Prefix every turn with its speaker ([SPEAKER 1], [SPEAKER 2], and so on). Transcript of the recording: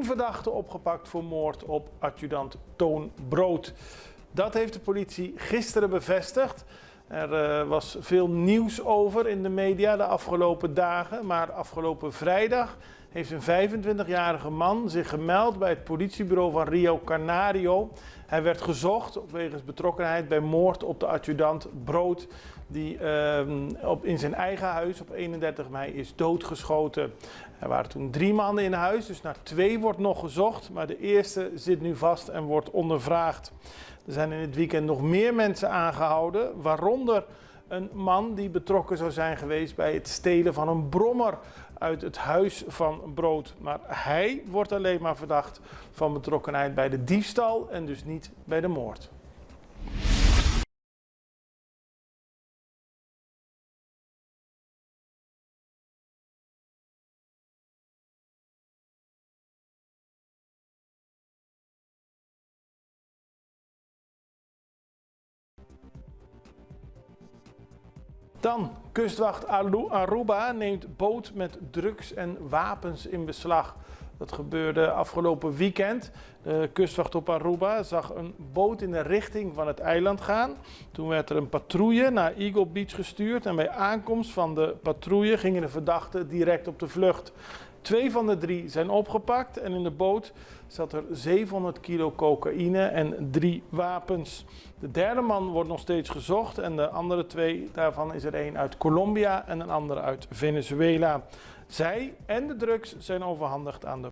[SPEAKER 1] verdachten opgepakt voor moord op adjudant Toon Brood. Dat heeft de politie gisteren bevestigd. Er was veel nieuws over in de media de afgelopen dagen, maar afgelopen vrijdag heeft een 25-jarige man zich gemeld bij het politiebureau van Rio Canario. Hij werd gezocht wegens betrokkenheid bij moord op de adjudant Brood, die in zijn eigen huis op 31 mei is doodgeschoten. Er waren toen 3 mannen in huis, dus naar 2 wordt nog gezocht, maar de eerste zit nu vast en wordt ondervraagd. Er zijn in het weekend nog meer mensen aangehouden, waaronder een man die betrokken zou zijn geweest bij het stelen van een brommer uit het huis van Brood. Maar hij wordt alleen maar verdacht van betrokkenheid bij de diefstal en dus niet bij de moord. Dan, kustwacht Aruba neemt boot met drugs en wapens in beslag. Dat gebeurde afgelopen weekend. De kustwacht op Aruba zag een boot in de richting van het eiland gaan. Toen werd er een patrouille naar Eagle Beach gestuurd en bij aankomst van de patrouille gingen de verdachten direct op de vlucht. 2 van de 3 zijn opgepakt en in de boot zat er 700 kilo cocaïne en 3 wapens. De derde man wordt nog steeds gezocht en de andere 2, daarvan is er 1 uit Colombia en een andere uit Venezuela. Zij en de drugs zijn overhandigd aan de